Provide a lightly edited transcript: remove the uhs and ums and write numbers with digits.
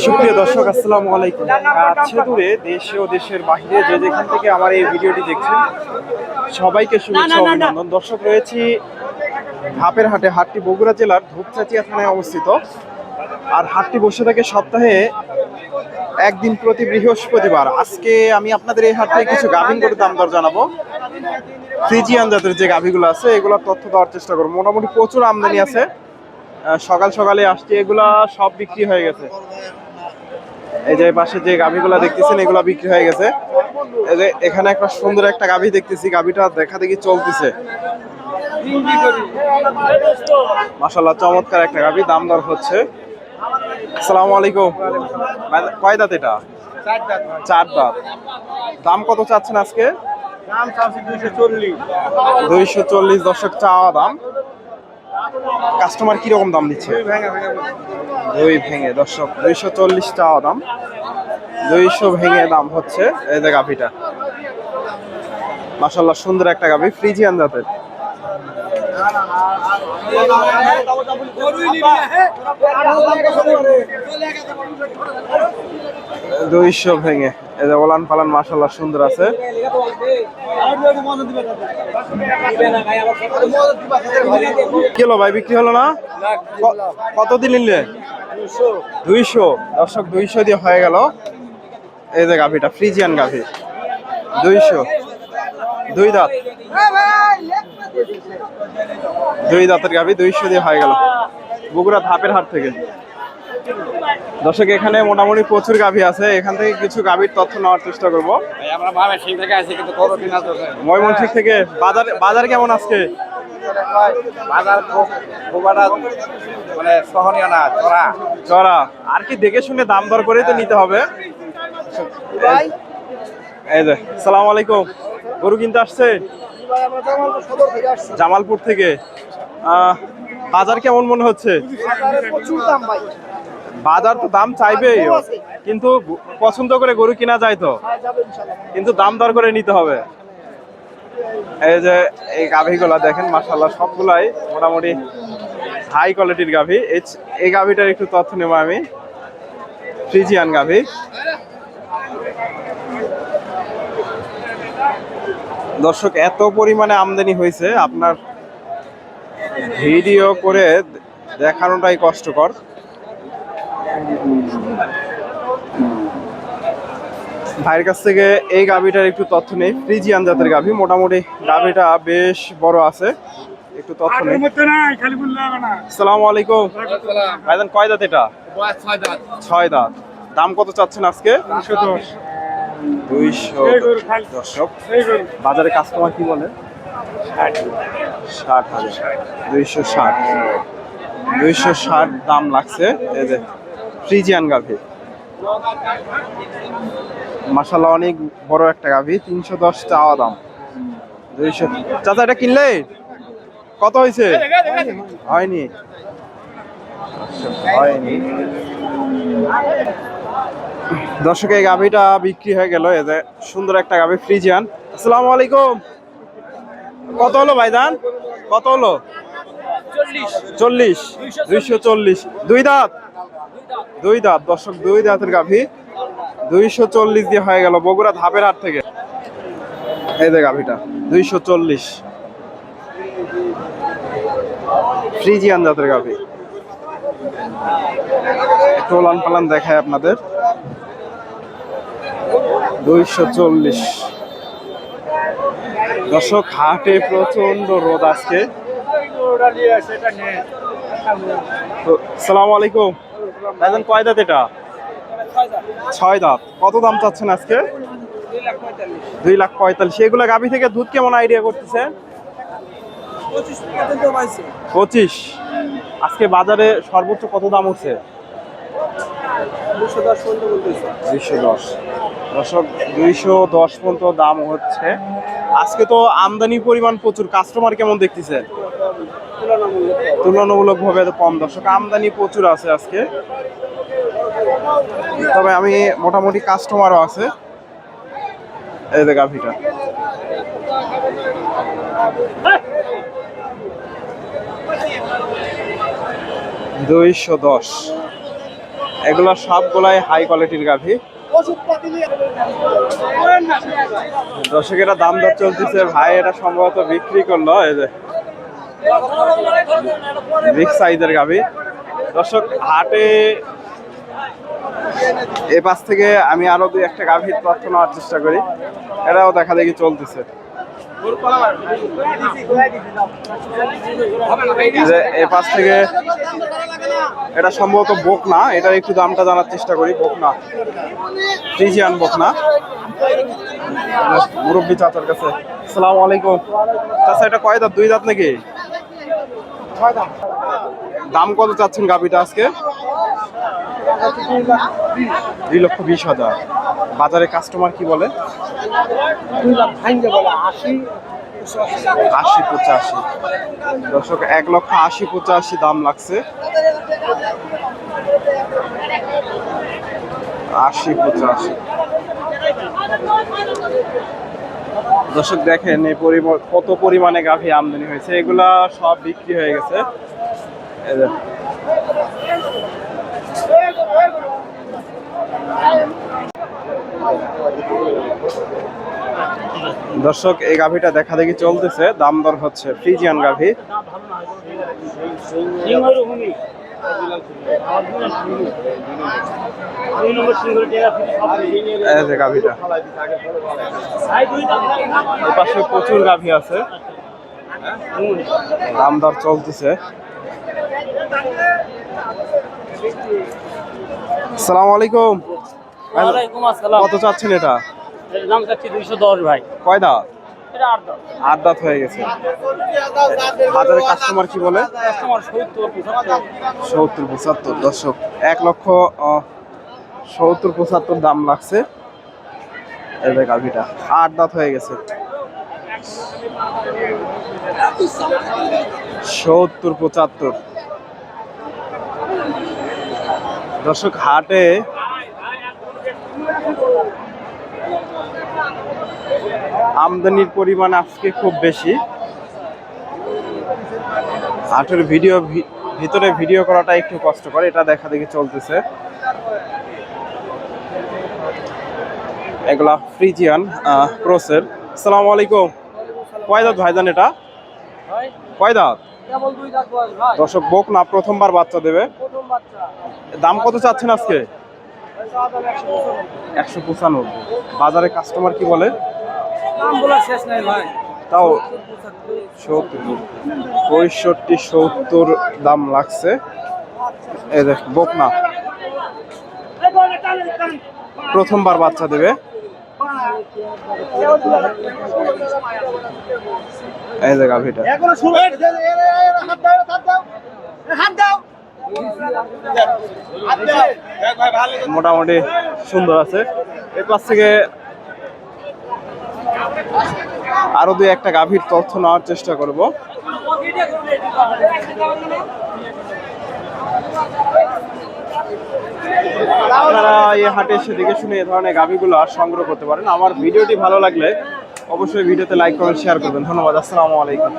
সুপ্রিয় দর্শক, আসসালামু আলাইকুম। কাছে দূরে দেশে ও দেশের বাইরে যে যেখান থেকে আমার এই ভিডিওটি দেখছেন, সবাইকে শুভেচ্ছা ও অভিনন্দন। দর্শক, রয়েছি ধাপের হাটে। হাটটি বগুড়া জেলার ধূপচাচিয়া থানায় অবস্থিত। আর হাটটি বসে থাকে সপ্তাহে একদিন প্রতি বৃহস্পতিবার। আজকে আমি আপনাদের এই হাট থেকে কিছু গাভীন গরুর দাম দর জানাবো। ফ্রিজিয়ান জাতের যে গাভীগুলো আছে এগুলোর তথ্য দেওয়ার চেষ্টা করবো। মোটামুটি প্রচুর আমদানি আছে। সকাল সকালে আসছে, এগুলা সব বিক্রি হয়ে গেছে। এই যে পাশে যে গাভীগুলা দেখতেছেন এগুলা বিক্রি হয়ে গেছে। এই যে এখানে একটা সুন্দর একটা গাভী দেখতেছি, গাভীটা দেখা দেখি চলতেছে। মাশাআল্লাহ, চমৎকার একটা গাভী, দাম দর হচ্ছে। আসসালামু আলাইকুম। কয় দাঁত এটা? চার দাঁত। দাম কত চাচ্ছেন আজকে? 240। দর্শক, চাওয়া দাম। কাস্টমার কিরকম দাম দিচ্ছে? দুই ভেঙে। দর্শক, 240 চাওয়া দাম, 200 ভেঙে দাম হচ্ছে। এই যে গাভীটা, মাশাআল্লাহ সুন্দর একটা গাভী, ফ্রিজিয়ান জাতের। 200 ভেঙে। এই যে ওলান পালান মাশাআল্লাহ সুন্দর আছে। কিলো ভাই বিক্রি হলো না? কত দিন নিলে? 200। দর্শক, 200 দিয়ে হয়ে গেল। এই যে গাভীটা, ফ্রিজিয়ান গাভী, 200। দুই দাঁত, দুই দাঁতের গাভী, 200 দিয়ে হয়ে গেল। বগুড়া ধাপের হাট থেকে। দর্শক, এখানে মোটামুটি প্রচুর গাভী আছে। এখান থেকে কিছু গাভীর তথ্য নেওয়ার চেষ্টা করবো। ময়মনসিংহ থেকে। বাজার কেমন আজকে? মানে সহনীয় না, চড়া। আর কি দেখে শুনে দাম দর করেই তো নিতে হবে। এই যে, সালাম আলাইকুম। গরু কিনতে আসছে? জামালপুর থেকে। বাজার কেমন মনে হচ্ছে? বাজার তো দাম চাইবে, কিন্তু পছন্দ করে গরু কিনা যায় তো, কিন্তু দাম দর করে নিতে হবে। এই যে এই গাভীগুলা দেখেন, মাশাআল্লাহ সবগুলাই মোটামুটি হাই কোয়ালিটির গাভী। এই গাভীটার একটু তথ্য নেব আমি। ফ্রিজিয়ান গাভী। দর্শক, এত পরিমাণে আমদানি হয়েছে, আপনার ভিডিও করে দেখানোটাই কষ্টকর। ভাইয়ের কাছ থেকে এই গাভীটার একটু তথ্য নেই। ফ্রিজিয়ান জাতের গাভী, মোটামুটি গাভীটা বেশ বড় আছে। একটু তথ্য নেই। আসসালামু আলাইকুম। ভাইজান, কয় দাঁত এটা? 6 দাঁত। দাম কত চাচ্ছেন আজকে? 200। দর্শক, বাজারে কাস্টমার কি বলে? 60,000। 260। 260 দাম লাগছে। এই যে ফ্রিজিয়ান গাভী, মাশাআল্লাহ অনেক বড় একটা গাভী। 310 চাওয়া দাম, 200। চাচা, এটা কিনলে কত হয়েছে? হয়নি। দর্শক, এই গাভীটা বিক্রি হয়ে গেল। এই যে সুন্দর একটা গাভী, ফ্রিজিয়ান। আসসালামু আলাইকুম। কত হলো ভাইজান? কত হলো? 40। 240। দুই দাঁত। দুই দাঁত। দর্শক, দুই দাঁতের গাভী, 240 দিয়ে হয়ে গেল। বগুড়া ধাপের হাট থেকে। এই যে গাভীটা, 240। ফ্রিজিয়ান জাতের গাভী। একটু ওলান পালান দেখায় আপনাদের। 240। দর্শক, হাটে প্রচন্ড রোদ আজকে। সালাম আলাইকুম। ভাইজান, কয় দাঁত এটা? 6 দাঁত। কত দাম চাচ্ছেন আজকে? 2,45,000। সেগুলো গাভী থেকে দুধ কেমন আইডিয়া করতেছে? 25। আজকে বাজারে সর্বোচ্চ কত দাম হচ্ছে? 210। দর্শক, 210 পর্যন্ত দাম হচ্ছে। আজকে তো আমদানি পরিমাণ প্রচুর। কাস্টমার কেমন দেখতেছে? তুলনামূলক ভাবে কম। দর্শক, আমদানি প্রচুর আছে আজকে, তবে আমি মোটামুটি কাস্টমারও আছে। এই যে গাভীটা, 210। এগুলো সবগুলাই হাই কোয়ালিটির গাভী। দর্শক এটা দাম দর চলতেছে ভাই, এটা সম্ভবত বিক্রি করলো। এই যে বিগ সাইজের গাভী। দর্শক হাটে এ পাশ থেকে আমি আরো দুই একটা গাভীর তথ্য নেওয়ার চেষ্টা করি, এটাও দেখা দেখি চলতেছে। এ পাশ থেকে এটা সম্ভবত বকনা, এটার একটু দামটা জানার চেষ্টা করি। বকনা, ফ্রিজিয়ান বকনা, মুরব্বী চাচার কাছে। আসসালামু আলাইকুম চাচা, এটা কয় দাঁত? 2 দাঁত নাকি? দাম কত চাচ্ছেন গাভীটা আজকে? 2,20,000। বাজারে কাস্টমার কি বলে? 80-85। দর্শক 1,80,85 দাম লাগছে। 80-85। দর্শক দেখেন এই কত পরিমাণে গাভী আমদানি হয়েছে, এগুলা সব বিক্রি হয়ে গেছে। দর্শক এই গাভীটা দেখা দেখি চলতেছে, দাম দর হচ্ছে। ফ্রিজিয়ান গাভী। গাভীটা এর পাশে প্রচুর গাভী আছে, দাম দর চলতেছে। আসসালামু আলাইকুম। কত চাচ্ছেন এটা? দাম চাচ্ছি 210 ভাই। কয় দাঁত? এটা 8 দাঁত। 8 দাঁত হয়ে গেছে। বাজারে কাস্টমার কি বলে? কাস্টমার 70-75। দর্শক 1,70,75 দাম লাগছে। এই যে গাভীটা 8 দাঁত হয়ে গেছে। 70-75। দর্শক হাটে আমদানির পরিমাণ আজকে খুব বেশি। হাটের ভিতরে ভিডিও করাটা একটু কষ্ট করে, এটা দেখা দেখি চলতেছে। এগুলা ফ্রিজিয়ান ক্রসের। আসসালামু আলাইকুম। কয় দাঁত ভাইজান এটা? কয় দাঁত? দর্শক বকনা, প্রথমবার বাচ্চা দেবে। দাম কত চাচ্ছেন আজকে? 195। বাজারে কাস্টমার কি বলে? তাও 65-70 দাম লাগছে। এই দেখ বকনা, প্রথমবার বাচ্চা দেবে। এই যে গাভীটা মোটামুটি সুন্দর আছে। এর পাশ থেকে আরো দুই একটা গাভীর তথ্য নেওয়ার চেষ্টা করব। আপনারা এই হাটে এসে দেখে শুনে এই ধরনের গাভীগুলো আর সংগ্রহ করতে পারেন। আমার ভিডিওটি ভালো লাগলে অবশ্যই ভিডিওতে লাইক কমেন্ট শেয়ার করবেন। ধন্যবাদ। আসসালামু আলাইকুম।